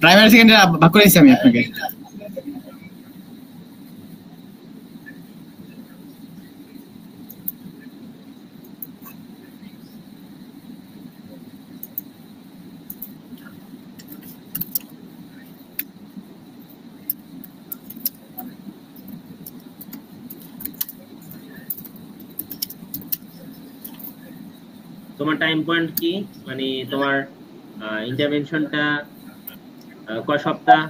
Primary secondary ভাগ করে দিয়েছি আমি আপনাকে। তোমার টাইম পয়েন্ট কি, মানে তোমার ইন্টারভেনশনটা কয় সপ্তাহ?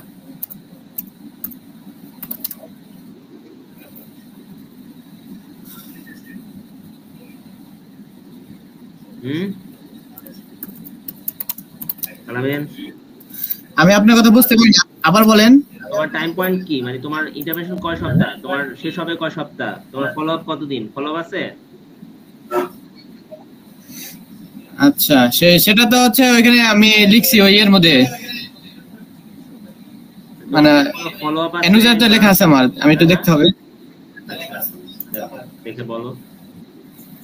আমি আপনার কথা বুঝতে পারি, আবার বলেন। তোমার টাইম পয়েন্ট কি, মানে তোমার ইন্টারভেনশন কয় সপ্তাহ, তোমার শেষ হবে কয় সপ্তাহ, তোমার ফলো আপ কতদিন, ফলো আপ আছে? আচ্ছা, সেটা তো হচ্ছে ওইখানে আমি লিখছি ওই এর মধ্যে, মানে ফলো আপ আছে এনুজারটা লেখা আছে আমার, আমি একটু দেখতে হবে। আচ্ছা দেখো, দেখে বলো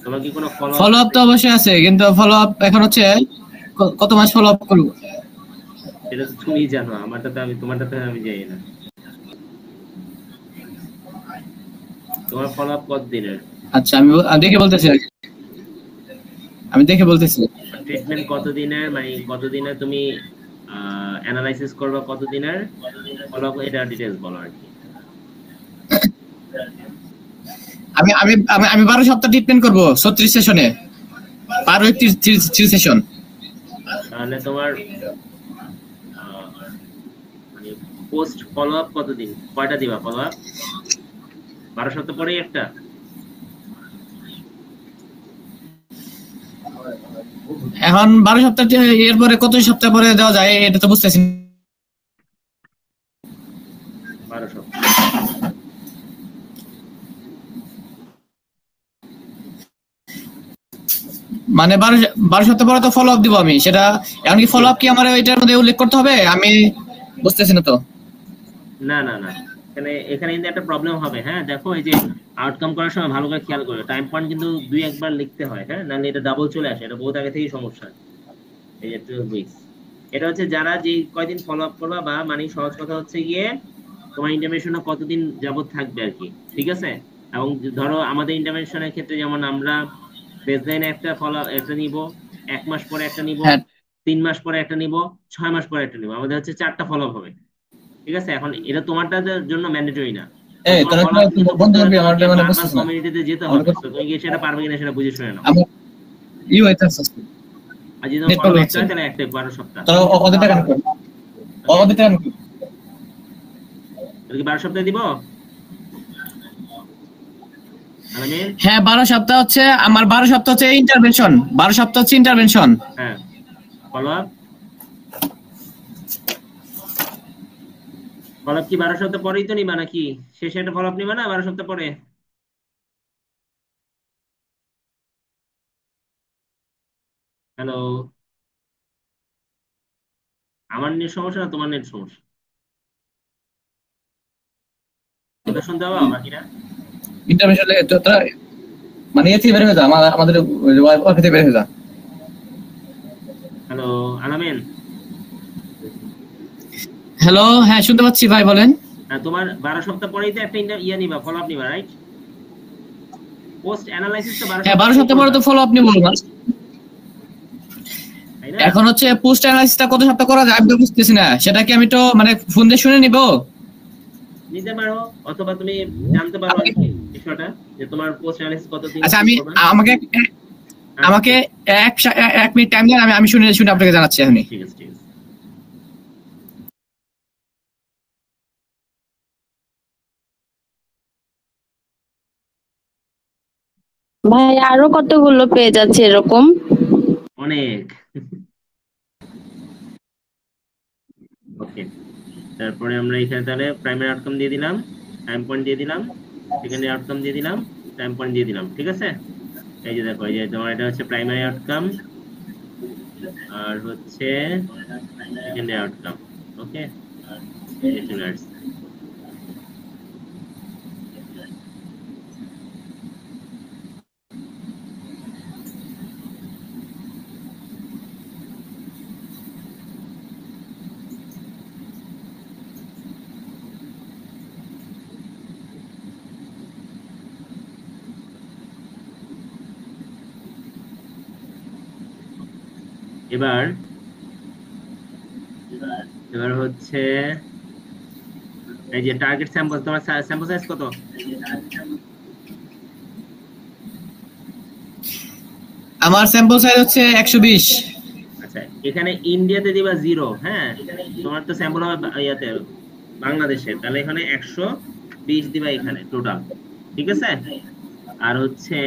তোমার কি কোনো ফলো আপ তো অবশ্যই আছে, কিন্তু ফলো আপ এখন হচ্ছে কত মাস ফলো আপ করব সেটা তো তুমি জানো, আমারটা আমি তোমারটা আমি জানি না। তোমার ফলো আপ কত দিনের? আচ্ছা, আমি দেখে বলতেছি, আমি দেখে বলতেছি। ট্রিটমেন্ট কত দিনের, মানে কত দিনে তুমি অ্যানালাইসিস করবে, কত দিনের ফলো আপ, এটা ডিটেইলস বলো আর কি। আমি আমি আমি আমি 12 সপ্তাহ ট্রিটমেন্ট করব 36 সেশনে, 30 সেশন। তাহলে তোমার মানে পোস্ট ফলো আপ কতদিন, কয়টা দিবা ফলো আপ? 12 সপ্তাহ পরেই একটা? এখন 12 সপ্তাহ এরপরে কত সপ্তাহ পরে দেওয়া যায় এটা তো বুঝতেছি। 12 সপ্তাহ মানে 12 সপ্তাহ পরে তো ফলো আপ দিব আমি, সেটা এখন কি ফলো আপ কি আমার এটার মধ্যে উল্লেখ করতে হবে? আমি বুঝতেছি না তো। না না না, এখানে এখানে কিন্তু একটা প্রবলেম হবে। হ্যাঁ দেখো, এই যে আউটকাম করার সময় ভালো করে খেয়াল করো, টাইম পয়েন্ট কিন্তু 2-1 বার লিখতে হয়, হ্যাঁ, নাহলে এটা ডাবল চলে আসে, এটা বহুত আগে থেকেই সমস্যা। এই যে 12 উইকস, এটা হচ্ছে যারা যে কয়দিন ফলো আপ করবা, বা মানে সহজ কথা হচ্ছে গিয়ে তোমার ইন্টারভেনশনে কতদিন যাবত থাকবে আর কি, ঠিক আছে? এবং ধরো আমাদের ইন্টারভেনশনের ক্ষেত্রে যেমন আমরা বেসলাইনে একটা ফলো একটা নিব, 1 মাস পরে একটা নিব, হ্যাঁ, 3 মাস পরে একটা নিব, 6 মাস পরে একটা নিব, আমাদের হচ্ছে 4টা ফলো আপ হবে, ঠিক আছে? এখন এটা তোমারটার জন্য ম্যান্ডেটরি না, এই তোমার তোরা ফলো আপ কিন্তু বন্ধ করতে হলে করবি, আমার তোমাকে মানে বারবার বুঝতেছ না কমিউনিটিতে যেতে আমার হবে, তো তুমি কি সেটা পারবে কিনা সেটা বুঝে শুনে নাও। আমার ই হইতাছে, আর যদি তোমার নেট ফলো প্রবলেম লিখতে হচ্ছে। হয় তাহলে একটা 12 সপ্তাহ। তোরা ওদের টাকা নিবি, ওকে, ওদের টাকা নিবি। তাহলে কি 12 সপ্তাহ দিব আলামিন? হ্যাঁ, 12 সপ্তাহ হচ্ছে আমার, 12 সপ্তাহ হচ্ছে ইন্টারভেনশন, 12 সপ্তাহ হচ্ছে ইন্টারভেনশন। হ্যাঁ, ফলো আপ, ফলো আপ কি 12 সপ্তাহ পরেই তো নিবা, নাকি শেষে একটা ফলো আপ নিবা না 12 সপ্তাহ পরে? হ্যালো, আমার নেট সমস্যা না তোমার নেট সমস্যা? কথা শুনতে পাও বাকিরা? ইন্টারভেনশন তোরা মানে এ থেকে বের হয়ে যা, আমাদের ওয়াইফাই থেকে বের হয়ে যা। হ্যালো আলামিন, হ্যালো, হ্যাঁ শুনতে পাচ্ছি ভাই, বলেন। হ্যাঁ, তোমার 12 সপ্তাহ পরেই তো একটা ইয়ে নিবা, ফলো আপ নিবা, রাইট? পোস্ট অ্যানালাইসিস তো বারো হ্যাঁ, সপ্তাহ 12 পরেই সপ্তাহ পরে করবা, তো ফলো আপ নিব না। তাই না? এখন হচ্ছে পোস্ট অ্যানালাইসিসটা কত সপ্তাহ করা যায় আমি তো বুঝতেছি না, সেটা কি আমি তো মানে ফোন দিয়ে শুনে নিব? নিতে পারো, অথবা তুমি জানতে পারো আর কি বিষয়টা, যে তোমার পোস্ট অ্যানালাইসিস কতদিন আচ্ছা, কি আমি করবা। আমাকে আচ্ছা আমাকে ঠিক, 1 মিনিট টাইম দেন, আমি শুনে শুনে আপনাকে জানাচ্ছি এখনই। ঠিক আছে, ঠিক আছে। ভাই আরো কতগুলো পেজ আছে এরকম? অনেক। ওকে, তারপরে আমরা এখানে তাহলে প্রাইমারি আউটকাম দিয়ে দিলাম, টাইম পয়েন্ট দিয়ে দিলাম, সেকেন্ডারি আউটকাম দিয়ে দিলাম, টাইম পয়েন্ট দিয়ে দিলাম, ঠিক আছে? এই যে দেখো, এই যে তোমার এটা হচ্ছে প্রাইমারি আউটকাম, আর হচ্ছে সেকেন্ডারি আউটকাম। ওকে, এই যে চলে আসছে। এবার এবার হচ্ছে এই যে টার্গেট স্যাম্পল, তোমার স্যাম্পল সাইজ কত? আমার স্যাম্পল সাইজ হচ্ছে 120। আচ্ছা, এখানে ইন্ডিয়াতে দিবা 0, হ্যাঁ, তোমার তো স্যাম্পল হবে ইয়াতে বাংলাদেশে, তাহলে এখানে 120 দিবা এখানে টোটাল, ঠিক আছে? আর হচ্ছে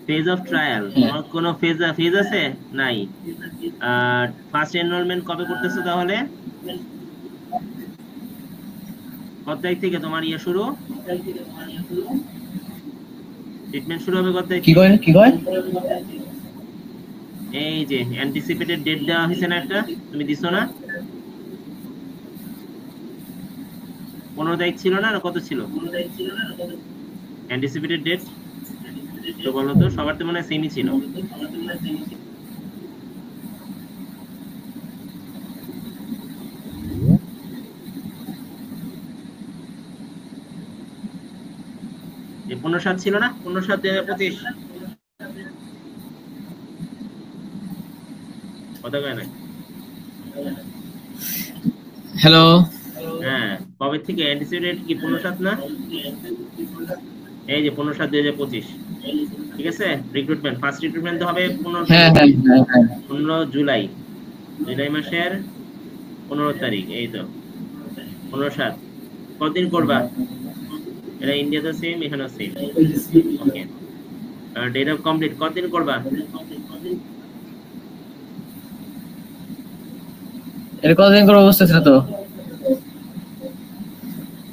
ফেজ অফ ট্রায়াল, হ্যাঁ, তোমার কোনো ফেজ আছে? নাই। আর ফার্স্ট এনরোলমেন্ট কবে করতেছো তাহলে? কত তারিখ থেকে তোমার ইয়ে শুরু, ট্রিটমেন্ট শুরু হবে কত তারিখ কি থেকে? কয় কি কয়? এই যে অ্যান্টিসিপেটেড ডেট দেওয়া হয়েছে না একটা, তুমি দিছো না? 15 তারিখ ছিল না, না কত ছিল অ্যান্টিসিপেটেড ডেট? তো বলো তো, সবার তো মনে হয় সেমই ছিল। এই 15/7 ছিল না, 15/7/2025, কথা কয় না? হ্যালো। হ্যাঁ, কবে থেকে অ্যান্টিসিপেটেড কি 15/7 না? এই যে 15/7/2025, ঠিক আছে? রিক্রুটমেন্ট, ফার্স্ট রিক্রুটমেন্ট তো হবে 15 হ্যাঁ, তারিখ, হ্যাঁ, হ্যাঁ, হ্যাঁ। 15 জুলাই, জুলাই মাসের 15 তারিখ, এই তো 15/7। কতদিন করবা? এটা ইন্ডিয়াতে সেম, এখানেও same. Okay, date of complete কতদিন করবা? এটা কতদিন করে অবস্থা ছিল তো?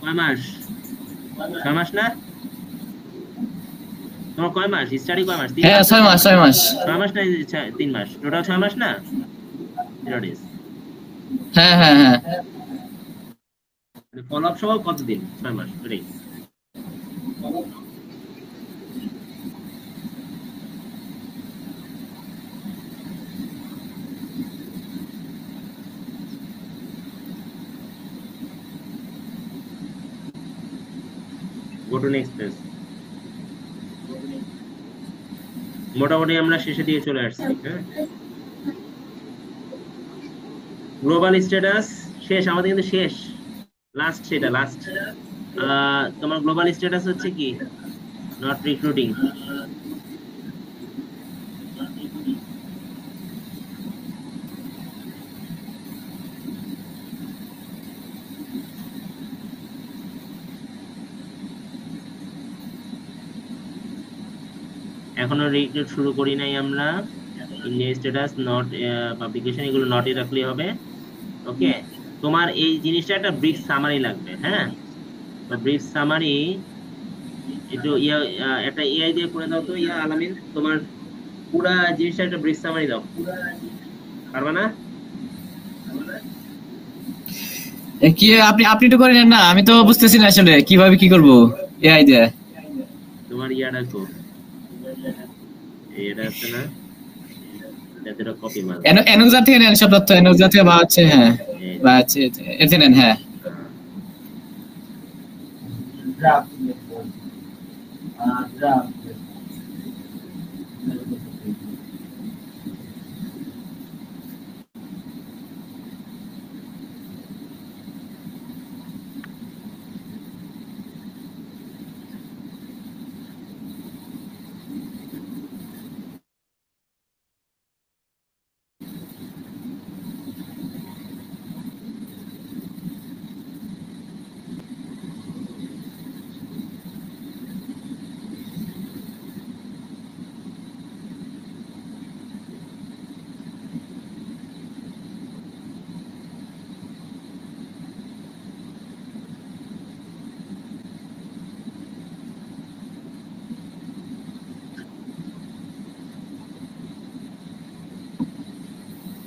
কয় মাস? 6 মাস না? তোমার কয় মাস স্টাডি, কয় মাস, 3 হ্যাঁ, মাস না 6 মাস, 6 মাস। 6 মাস না 3 মাস, টোটাল 6 মাস না? 0 days। হ্যাঁ, হ্যাঁ, হ্যাঁ। ফলো আপ সহ কতদিন? 6 মাস ওটাই। Go to next page. মোটামুটি আমরা শেষে দিয়ে চলে আসছি, হ্যাঁ। গ্লোবাল স্ট্যাটাস শেষ আমাদের, কিন্তু শেষ, লাস্ট, সেটা লাস্ট। তোমার গ্লোবাল স্ট্যাটাস হচ্ছে কি? Not recruiting. এখনো রিক্রুট শুরু করি নাই আমরা। ইন্ডিয়া স্ট্যাটাস নট পাবলিকেশন, এগুলো নটই রাখলেই হবে। ওকে, তোমার এই জিনিসটা একটা ব্রিফ সামারি লাগবে, হ্যাঁ। তো ব্রিফ সামারি একটু একটা এআই দিয়ে করে দাও তো, আলামিন, তোমার পুরা জিনিসটা একটা ব্রিফ সামারি দাও, পারবা না? কি আপনি আপনি একটু করে নেন না, আমি তো বুঝতেছি না আসলে কিভাবে কি করব এআই দিয়ে। তোমার রাখো, এটা আছে না, এটাতে কপি মার। এনএক্সার থেকে নেন সব তথ্য, এনএক্সার থেকে বা হচ্ছে, হ্যাঁ, এই বা যে, হচ্ছে এতে নেন, হ্যাঁ। আহ,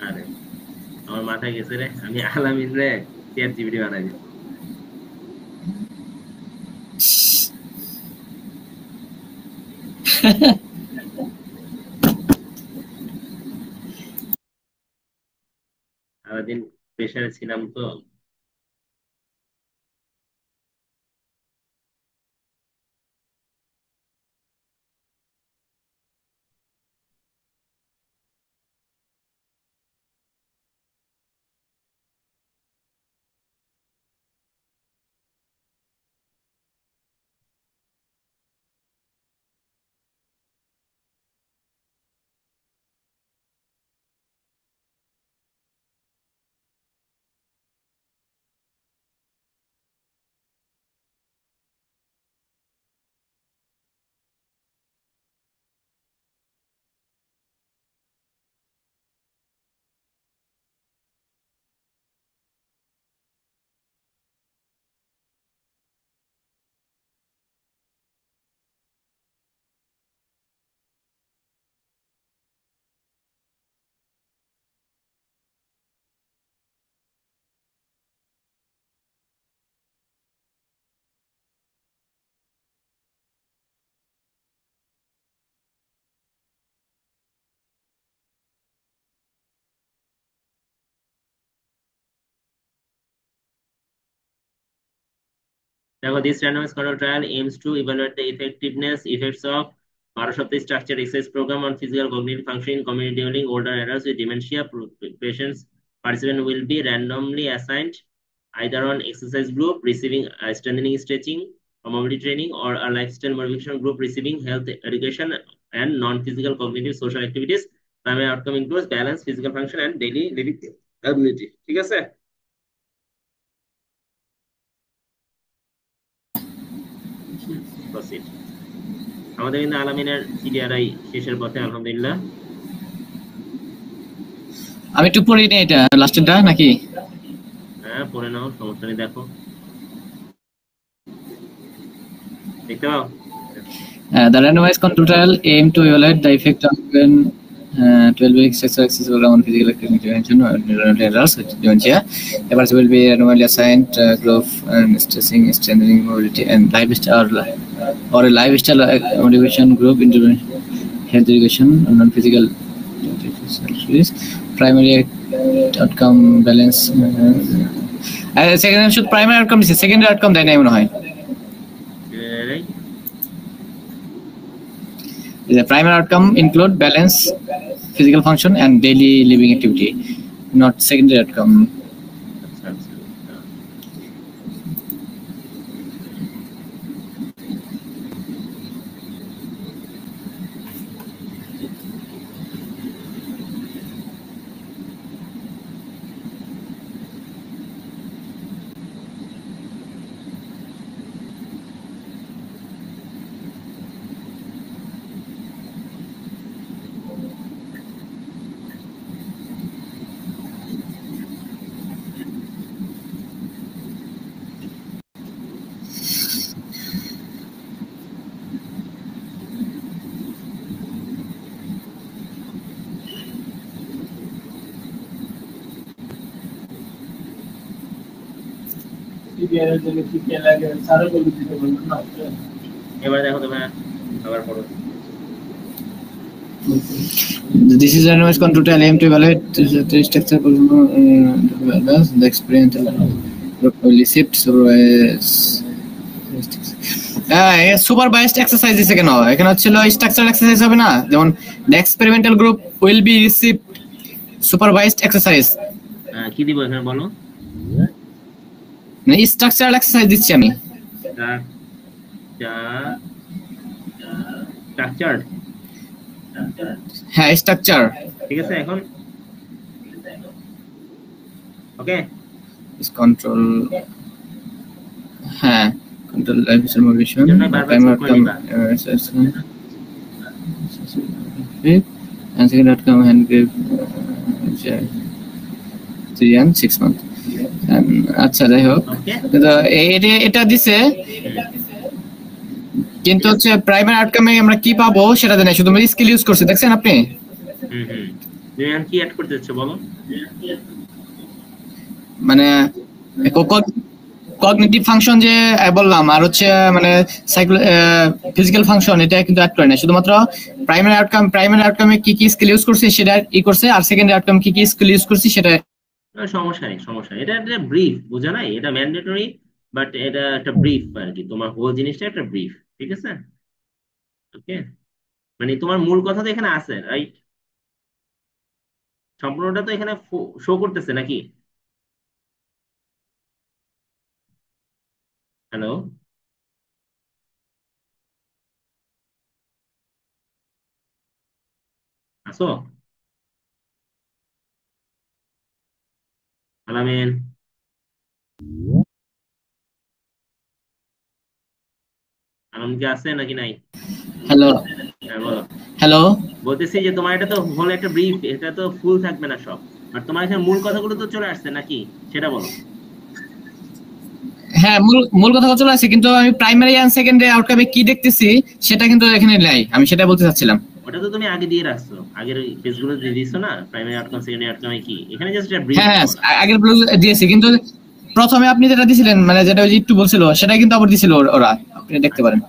আরে আমার মাথায় গেছে রে, আমি আলামিন রে চ্যাট জিপিটি বানাই দিই। সারাদিন প্রেশারে ছিলাম তো। দেখো this randomized control trial aims to evaluate the effects of 12 সপ্তাহ structured exercise program on physical cognitive functioning community during older adults with dementia. Patients participant will be randomly assigned either on exercise group receiving strengthening, stretching or mobility training, or a lifestyle modification group receiving health education and non-physical cognitive social activities. Primary outcome includes balance, physical function and daily living ability. ঠিক আছে? Proceed. আমাদের কিন্তু আলামিনের সিডিআরআই শেষের পথে আলহামদুলিল্লাহ। আমি একটু পড়ে নিই এটা লাস্টেরটা নাকি? হ্যাঁ পড়ে নাও, সমস্যা নেই। দেখো দেখতে পাও? The randomized control trial aimed to evaluate the effect of when 12 weeks exercise program on physical activity intervention or adults with dementia. The participants will be randomly assigned group and strengthening mobility and lifestyle or a lifestyle motivation group intervention, health education, and non-physical activities. Primary outcome balance. Second should primary outcome is secondary outcome দেয় নাই মনে হয়। The primary outcome include balance, physical function, and daily living activity, not secondary outcome. এবার দেখো তোমরা আবার পড়ো। This is a randomized control trial aimed to evaluate the structure the experimental group will shift supervised exercise দিছে কেন? এখানে হচ্ছে structural exercise হবে না, যেমন the experimental group will be received supervised exercise। কি দিব এখানে বলো? মানে স্ট্রাকচারাল এক্সারসাইজ দিচ্ছি আমি। স্ট্রাকচারড, হ্যাঁ স্ট্রাকচার। ঠিক আছে এখন ওকে। কন্ট্রোল, হ্যাঁ control lifestyle modification, primary outcome and second outcome hand grip 3 and 6 months। আচ্ছা যাই হোক, এটা দিছে কিন্তু হচ্ছে প্রাইমারি আউটকামে আমরা কি পাবো সেটা জানি, শুধু আমরা স্কিল ইউজ করছি, দেখছেন আপনি? তুমি কি অ্যাড করতে চাচ্ছ বলো? মানে কগনিটিভ ফাংশন যে বললাম, আর হচ্ছে মানে ফিজিক্যাল ফাংশন, এটা কিন্তু অ্যাড করে না, শুধুমাত্র প্রাইমারি আউটকামে কি কি স্কিল ইউজ করছে সেটা ই করছে, আর সেকেন্ডারি আউটকাম কি কি স্কিল ইউজ করছি সেটা। সমস্যা নেই, এটা একটা ব্রিফ, বুঝা নাই? এটা ম্যান্ডেটরি বাট এটা একটা ব্রিফ আর কি, তোমার হোল জিনিসটা একটা ব্রিফ, ঠিক আছে? ওকে, মানে তোমার মূল কথা তো এখানে আছে, রাইট? সম্পূর্ণটা তো এখানে শো করতেছে নাকি? হ্যালো আসো আলামিন? আলামিন কি আছে নাকি নাই? হ্যালো হ্যাঁ বলো। হ্যালো, বলতেছি যে তোমার এটা তো হলো একটা ব্রিফ, এটা তো ফুল থাকবে না সব, আর তোমার এখানে মূল কথাগুলো তো চলে আসছে নাকি, সেটা বলো। হ্যাঁ মূল কথা চলে আসছে, কিন্তু আমি প্রাইমারি এন্ড সেকেন্ডারি আউটকামে কি দেখতেছি সেটা কিন্তু এখানে নাই, আমি সেটা বলতে চাচ্ছিলাম। ওটা তো তুমি আগে দিয়ে রাখছো, আগের পেজগুলো দিয়ে দিছো না, প্রাইমারি আউটকাম সেকেন্ডারি আউটকামে কি, এখানে জাস্ট একটা ব্রিফ। হ্যাঁ আগের ব্লগ দিয়েছি, কিন্তু প্রথমে আপনি যেটা দিছিলেন মানে যেটা ওই একটু বলছিল সেটা কিন্তু আবার দিছিল ওরা, আপনি দেখতে পারেন।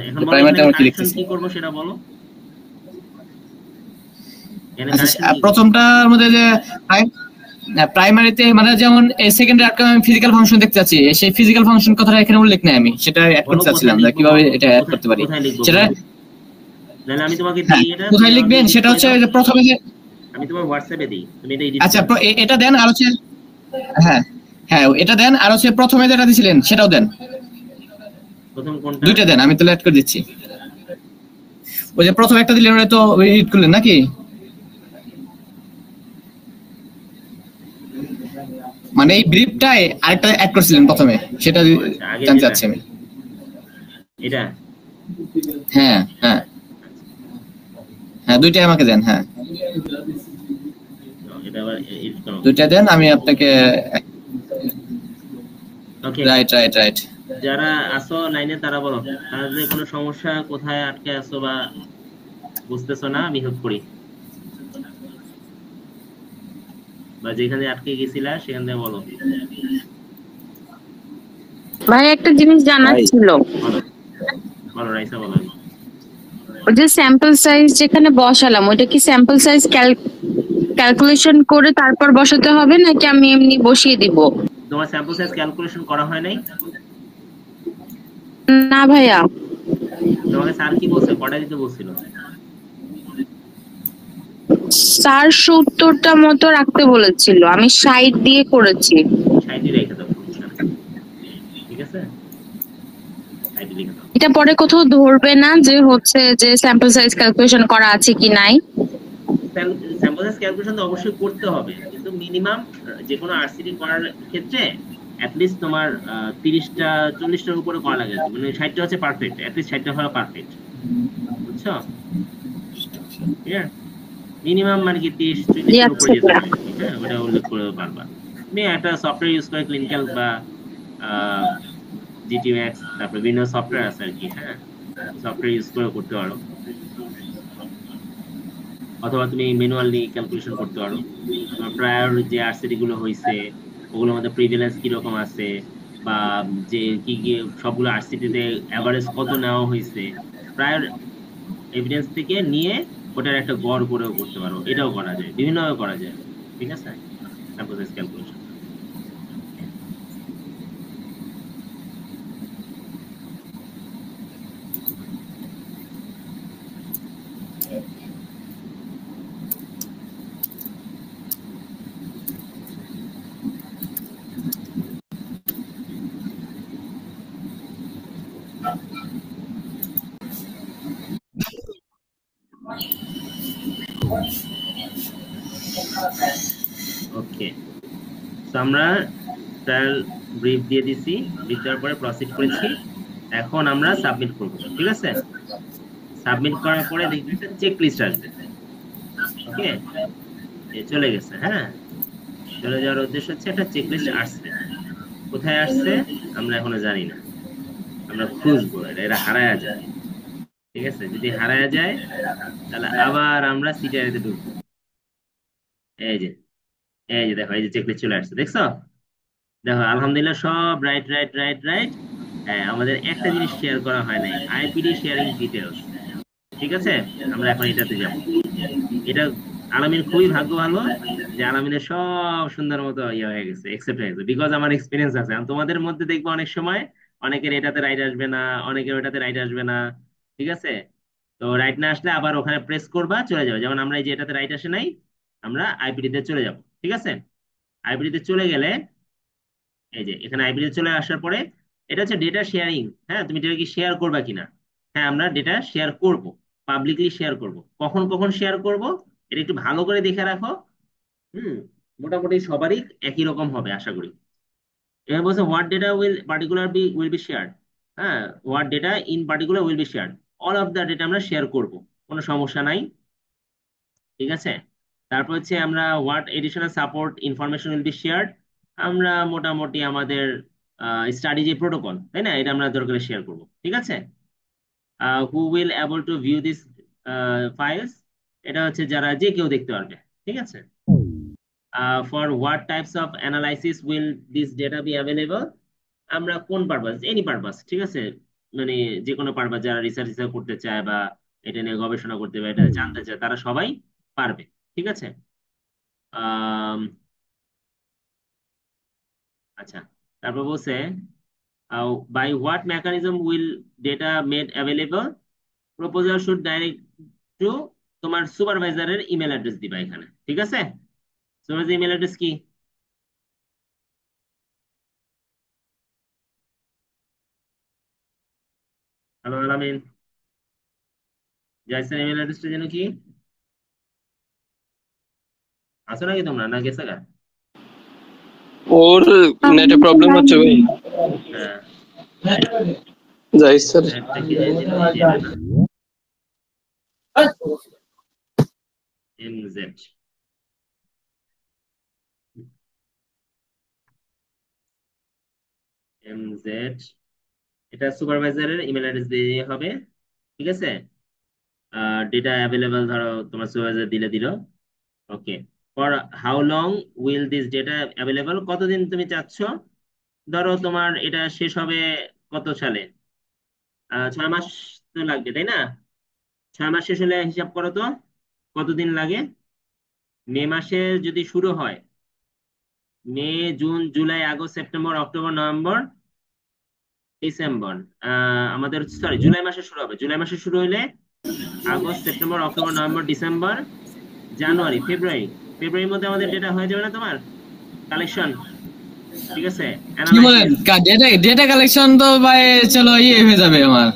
এখন বলো এখানে কারেকশন কি করব সেটা বলো। প্রথমটার মধ্যে যে প্রাইমারিতে মানে যেমন সেকেন্ডারি আউটকাম আমি ফিজিক্যাল ফাংশন দেখতে চাচ্ছি, সেই ফিজিক্যাল ফাংশন কথাটা এখানে উল্লেখ নেই, আমি সেটা অ্যাড বলো করতে চাচ্ছিলাম কোথায় লিখবো, কিভাবে বলো এটা অ্যাড কোথায় করতে পারি কোথায় লিখবো সেটা। বলো, নাহলে আমি তোমাকে হ্যাঁ, দিই, এটা তুমি কোথায় আমাকে লিখবেন এডিট সেটা করে হচ্ছে দাও, যে প্রথমে যে, আমি তোমার হোয়াটসঅ্যাপে দিই, তুমি এটা এডিট আচ্ছা করে দাও। এটা দেন আর হচ্ছে, হ্যাঁ হ্যাঁ এটা দেন, আর হচ্ছে প্রথমে যেটা দিছিলেন সেটাও দেন, প্রথম কোনটা? দুইটা দেন, আমি তাহলে অ্যাড করে দিচ্ছি। ওই যে প্রথমে একটা দিলেন ওটা তো এডিট করলেন নাকি, মানে এই ব্রিফটাই আরেকটা অ্যাড করছিলেন প্রথমে, সেটা আচ্ছা, আগে জানতে যেটা চাচ্ছি আমি। এটা, হ্যাঁ হ্যাঁ হ্যাঁ দুইটাই আমাকে দেন, হ্যাঁ এটা আবার এডিট করো। দুইটা দেন, আমি আপনাকে। ওকে, রাইট রাইট রাইট। যারা আসো লাইনে তারা বলো, তাদের কোনো সমস্যা, কোথায় আটকে আসো বা বুঝতেছো না, আমি হেল্প করি, বা যেখানে আটকে গেছিলা সেখান থেকে বলো। ভাই একটা জিনিস জানার ভাই ছিল, বলো বলো রাইসা বলো। ওই যে স্যাম্পল সাইজ যেখানে বসালাম ওইটা কি স্যাম্পল সাইজ ক্যালকুলেশন করে তারপর বসাতে হবে নাকি আমি এমনি বসিয়ে দিব? তোমার স্যাম্পল সাইজ ক্যালকুলেশন করা হয় নাই? না ভাইয়া, তোমাকে স্যার কি বলছে, কটা দিতে বলছিল? স্যার 70টা মতো রাখতে বলেছিল, আমি 60 দিয়ে করেছি। 60 রেখে দাও, সমস্যা নেই, ঠিক আছে, 60 লিখে দাও। এটা পরে কোথাও ধরবে না যে হচ্ছে যে স্যাম্পল সাইজ ক্যালকুলেশন করা আছে কি নাই? স্যাম্পল সাইজ ক্যালকুলেশন তো অবশ্যই করতে হবে, কিন্তু মিনিমাম যে কোনো আরসিডি করার ক্ষেত্রে অ্যাটলিস্ট তোমার 30টা 40টার উপরে করা লাগে, মানে 60টা হচ্ছে পারফেক্ট, অ্যাটলিস্ট 60টা হলো পারফেক্ট, বুঝছো? ঠিক আছে, মিনিমাম মানে কি 30-40টার উপরে আচ্ছা যেতে হবে, হ্যাঁ ওটা উল্লেখ করে পারবা। তুমি একটা সফটওয়্যার ইউজ করে ক্লিনিক্যাল বা জিটি ম্যাক্স, তারপরে বিভিন্ন সফটওয়্যার আছে আর কি, হ্যাঁ সফটওয়্যার ইউজ করে করতে পারো, অথবা তুমি ম্যানুয়ালি ক্যালকুলেশন করতে পারো। তোমার প্রায়র যে আরসিডি গুলো হয়েছে ওগুলোর মধ্যে প্রিভিলেন্স কিরকম আছে, বা যে কি কি সবগুলো আরসিডি তে এভারেজ কত নেওয়া হয়েছে, প্রায়র এভিডেন্স থেকে নিয়ে ওটার একটা গড় করেও করতে পারো, এটাও করা যায়, বিভিন্নভাবে করা যায়, ঠিক আছে, সাপোজ ক্যালকুলেশন। ওকে, তো আমরা ট্রায়াল ব্রিফ দিয়ে দিছি, ব্রিফ দেওয়ার পরে প্রসিড করেছি, এখন আমরা সাবমিট করব, ঠিক আছে। সাবমিট করার পরে দেখবেন একটা চেক লিস্ট আসবে, ওকে, চলে গেছে, হ্যাঁ চলে যাওয়ার উদ্দেশ্য হচ্ছে একটা চেক লিস্ট আসছে, কোথায় আসছে আমরা এখনো জানি না, আমরা খুঁজবো, এটা হারায়া যায়, ঠিক আছে, যদি হারায়া যায় তাহলে আবার আমরা সিটিআইতে ঢুকবো। এই যে এই যে দেখো, এই যে চেক লিস্ট চলে আসছে, দেখছো, দেখো আলহামদুলিল্লাহ সব রাইট রাইট রাইট রাইট। হ্যাঁ, আমাদের একটা জিনিস শেয়ার করা হয় নাই, আইপিডি শেয়ারিং ডিটেলস, ঠিক আছে, আমরা এখন এটাতে যাব। এটা আলামিন খুবই ভাগ্য ভালো যে আলামিনের সব সুন্দর মতো ইয়ে হয়ে গেছে, একসেপ্ট হয়ে গেছে, বিকজ আমার এক্সপিরিয়েন্স আছে। আর তোমাদের মধ্যে দেখবো অনেক সময় অনেকের এটাতে রাইট আসবে না, অনেকের ওটাতে রাইট আসবে না, ঠিক আছে, তো রাইট না আসলে আবার ওখানে প্রেস করবা, চলে যাবে, যেমন আমরা এই যে এটাতে রাইট আসে নাই, আমরা আইপিডি তে চলে যাব, ঠিক আছে। আইপিডি তে চলে গেলে এই যে এখানে আইপিডি চলে আসার পরে এটা হচ্ছে ডেটা শেয়ারিং, হ্যাঁ তুমি ডেটা কি শেয়ার করবা কিনা, হ্যাঁ আমরা ডেটা শেয়ার করব, পাবলিকলি শেয়ার করব, কখন কখন শেয়ার করব এটা একটু ভালো করে দেখে রাখো। হুম, মোটামুটি সবারই একই রকম হবে আশা করি। এবার বলছে what data will be shared, হ্যাঁ what data in particular will be shared, all of the data আমরা শেয়ার করব, কোনো সমস্যা নাই, ঠিক আছে। তারপর হচ্ছে আমরা what additional support information will be shared, আমরা মোটামুটি আমাদের স্টাডি যে প্রোটোকল, তাই না, এটা আমরা দরকার শেয়ার করব, ঠিক আছে। Who will able to view this files, এটা হচ্ছে যারা যে কেউ দেখতে পারবে, ঠিক আছে। For what types of analysis will this data be available, আমরা কোন পারপাস, এনি পারপাস, ঠিক আছে, মানে যে কোনো পারপাস, যারা রিসার্চ করতে চায় বা এটা নিয়ে গবেষণা করতে বা এটা জানতে চায় তারা সবাই পারবে, ঠিক আছে। আচ্ছা, তারপর বলছে by what mechanism will data made available, proposal should direct to তোমার সুপারভাইজারের ইমেল অ্যাড্রেস দিবা এখানে, ঠিক আছে? সুপারভাইজার ইমেল অ্যাড্রেস কি? হ্যালো আলামিন, জাইসের ইমেল অ্যাড্রেসটা যেন কি? আছো নাকি তোমরা, না গেছে গা? ওর নেটে প্রবলেম হচ্ছে ভাই। হ্যাঁ, যাই স্যার। একটা কি যে দিল, এই যে এটা না, এমজেড। এমজেড, এটা সুপারভাইজারের ইমেল অ্যাড্রেস দিয়ে হবে, ঠিক আছে? ডেটা অ্যাভেলেবল ধরো তোমার সুপারভাইজার দিলে দিল। Okay, for how long will this data available, কতদিন তুমি চাচ্ছ? ধরো তোমার এটা শেষ হবে কত সালে? 6 মাস তো লাগবে, তাই না? 6 মাস শেষ হলে হিসাব করো তো কতদিন লাগে। মে মাসে যদি শুরু হয়, May, June, July, August, September, October, November, December, আমাদের সরি জুলাই মাসে শুরু হবে। জুলাই মাসে শুরু হলে August, September, October, November, December, January, February, ফেব্রুয়ারির মধ্যে আমাদের ডেটা হয়ে যাবে না তোমার কালেকশন, ঠিক আছে? কি বলেন, ডেটা ডেটা কালেকশন তো ভাই চলো ইয়ে হয়ে যাবে আমার,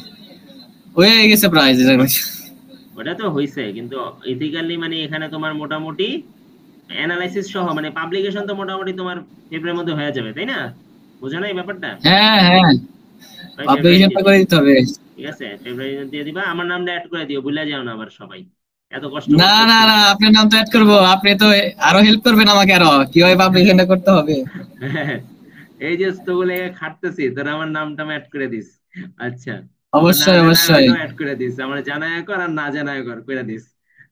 হয়ে গেছে প্রায় ডেটা কালেকশন। ওটা তো হইছে, কিন্তু ইথিক্যালি মানে এখানে তোমার মোটামুটি অ্যানালাইসিস সহ মানে পাবলিকেশন তো মোটামুটি তোমার ফেব্রুয়ারির মধ্যে হয়ে যাবে, তাই না? বুঝো না এই ব্যাপারটা? হ্যাঁ হ্যাঁ, ভাই ফেব্রুয়ারি পাবলিকেশনটা করে দিতে হবে। ঠিক আছে, ফেব্রুয়ারি দিয়ে দিবা, আমার নামটা অ্যাড করে দিও, ভুলে যাও না আবার সবাই, এত কষ্ট না না করতেছি। না, আপনার নাম তো অ্যাড করবো, আপনি তো আরো হেল্প করবেন আমাকে, আরো কিভাবে পাবলিকেশনটা করতে হবে। এই যে তো বলে খাটতেছি, তোরা আমার নামটা অ্যাড করে দিস। আচ্ছা, আমার না অবশ্যই জানা অবশ্যই। ওইটাও অ্যাড করে দিস, আমার জানায় কর আর না জানায় কর করে দিস।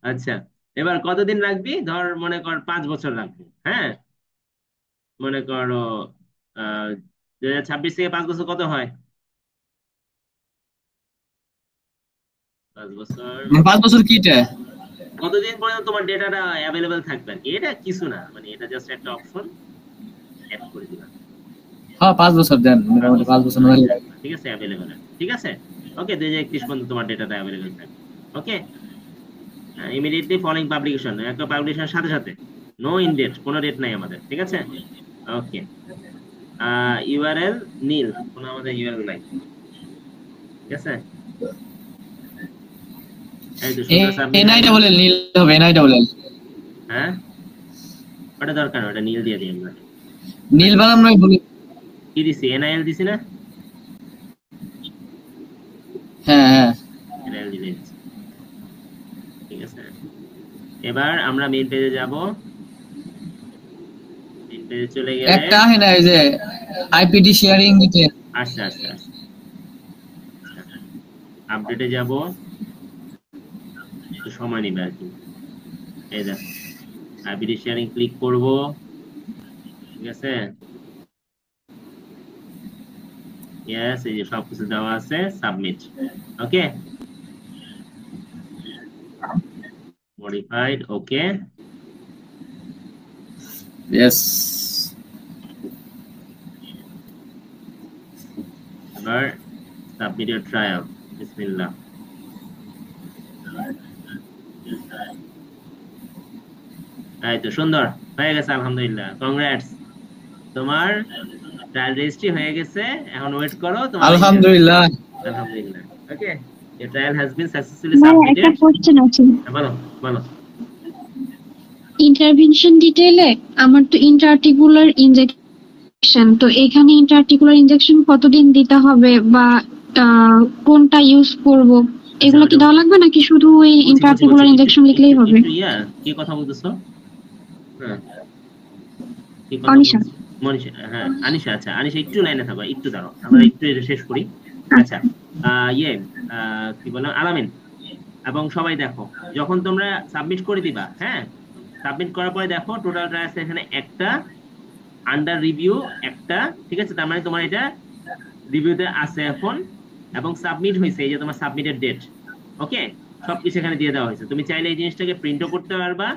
আচ্ছা, এবার কতদিন রাখবি? ধর মনে কর 5 বছর রাখবি, হ্যাঁ? মনে করো 2026 থেকে 5 বছর কত হয়? 5 বছর, 5 বছর কিটা? কতদিন পর্যন্ত তোমার ডেটাটা অ্যাভেলেবেল থাকবে আর কি? এটা কিছু না, মানে এটা জাস্ট একটা অপশন অ্যাড করে দিবা। হ্যাঁ 5 বছর দেন, পাঁচ মোটামুটি বছর 5 বছর হলে। ঠিক আছে, অ্যাভেলেবেল, ঠিক আছে। ওকে, 2031 পর্যন্ত তোমার ডেটাটা অ্যাভেলেবেল থাকবে। ওকে, ইমিডিয়েটলি ফলোইং পাবলিকেশন, একটা পাবলিকেশনের সাথে সাথে, নো ইন ডেট, কোনো ডেট নাই আমাদের, ঠিক আছে? ওকে, ইউআরএল নীল, কোনো আমাদের ইউআরএল নাই, ঠিক আছে? এই তো সুন্দর সাবমিট। এনআইটা বলেন, নীল হবে, এনআইটা বলেন। হ্যাঁ, ওটা দরকার, ওটা নীল দিয়ে দিই আমরা। নীল বাদাম নয় বলি। কি দিছি, এনআইএল দিছি না? হ্যাঁ হ্যাঁ, এনআইএল দিয়ে দিছি, ঠিক আছে। এবার আমরা মেইন পেজে যাব, মেইন পেজে চলে গেলে একটা আছে না এই যে আইপিডি শেয়ারিং দিতে। আচ্ছা আচ্ছা আচ্ছা, আপডেটে যাব, একটু সময় নিবে আর কি। এই দেখ, আইপিডি শেয়ারিং ক্লিক করব, ঠিক আছে? ইয়েস, এই যে সবকিছু দেওয়া আছে, সাবমিট। ওকে, মডিফাইড, ওকে। ইয়েস, এবার সাবমিট ইউর ট্রায়াল, বিসমিল্লাহ। এই তো সুন্দর হয়ে গেছে, আলহামদুলিল্লাহ, কংগ্রাটস, তোমার ট্রায়াল রেজিস্ট্রি হয়ে গেছে। এখন ওয়েট করো তোমার আলহামদুলিল্লাহ। আলহামদুলিল্লাহ। ওকে, your trial has been successfully ভাই একটা submitted. কোশ্চেন আছে, বলো বলো। ইন্টারভেনশন ডিটেইলে আমার তো ইন্ট্রাআর্টিকুলার ইনজেকশন, তো এখানে ইন্ট্রাআর্টিকুলার ইনজেকশন কতদিন দিতে হবে বা কোনটা ইউজ করব, এগুলো কি দেওয়া লাগবে নাকি শুধু ওই ইন্ট্রাআর্টিকুলার ইনজেকশন লিখলেই হবে? কি কথা বলতেছো? হ্যাঁ, কি কথা অনিশা। বলছো? মনীষা, হ্যাঁ আনিশা। আচ্ছা আনিশা, একটু লাইনে থাকো, একটু দাঁড়াও, আমরা একটু এটা শেষ করি। আচ্ছা, ইয়ে কি বললাম, আলামিন এবং সবাই দেখো, যখন তোমরা সাবমিট করে দিবা, হ্যাঁ, সাবমিট করার পরে দেখো টোটাল ট্রায়ালস এখানে একটা, আন্ডার রিভিউ একটা, ঠিক আছে? তার মানে তোমার এটা রিভিউতে আছে এখন, এবং সাবমিট হয়েছে, এই যে তোমার সাবমিটেড ডেট। ওকে, সবকিছু এখানে দিয়ে দেওয়া হয়েছে। তুমি চাইলে এই জিনিসটাকে প্রিন্টও করতে পারবা,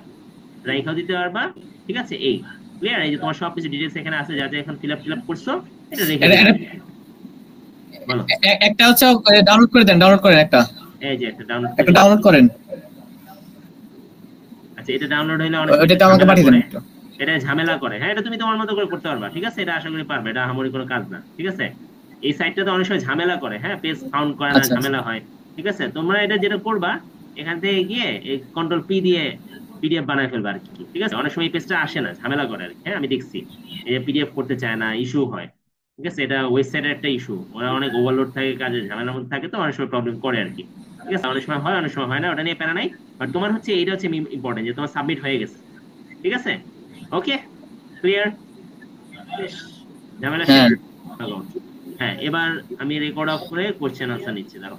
রাইখাও দিতে পারবা, ঠিক আছে? এই ক্লিয়ার? এই যে তোমার সব কিছু ডিটেইলস এখানে আছে, যা যা এখন ফিল আপ করছো এটা রেখে এটা- দিবে। এটা- বলো। একটা হচ্ছে ডাউনলোড করে দেন, ডাউনলোড করেন একটা এই যে একটা একটা ডাউনলোড করেন, আচ্ছা এটা ডাউনলোড হইলে অনেক ওটা তো আমাকে ঝামেলা পাঠিয়ে দেন করে। একটু। এটা ঝামেলা করে, হ্যাঁ এটা তুমি তোমার মতো করে করতে পারবা, ঠিক আছে? এটা আশা করি পারবে, এটা আমারই কোনো কাজ না, ঠিক আছে? এই সাইটটাতে অনেক সময় ঝামেলা করে, হ্যাঁ পেজ ফাউন্ড করে না, আচ্ছা, ঝামেলা হয়, ঠিক আছে? তোমরা এটা যেটা করবা, এখান থেকে গিয়ে এই কন্ট্রোল পি দিয়ে পিডিএফ বানায় ফেলবা আর কি, ঠিক আছে? অনেক সময় এই পেজটা আসে না, ঝামেলা করে আর কি, হ্যাঁ আমি দেখছি এই পিডিএফ করতে চায় না, ইস্যু হয়, ঠিক আছে? এটা ওয়েবসাইটের একটা ইস্যু, ওরা অনেক ওভারলোড থাকে, কাজে ঝামেলার মধ্যে থাকে, তো অনেক সময় প্রবলেম করে আর কি, ঠিক আছে? অনেক সময় হয়, অনেক সময় হয় না, ওটা নিয়ে প্যারা নাই। বাট তোমার হচ্ছে এইটা হচ্ছে ইম্পর্টেন্ট যে তোমার সাবমিট হয়ে গেছে, ঠিক আছে? ওকে, ক্লিয়ার? ঝামেলা শেষ? হ্যাঁ হ্যাঁ, এবার আমি রেকর্ড অফ করে কোশ্চেন আনসার নিচ্ছি, দাঁড়াও।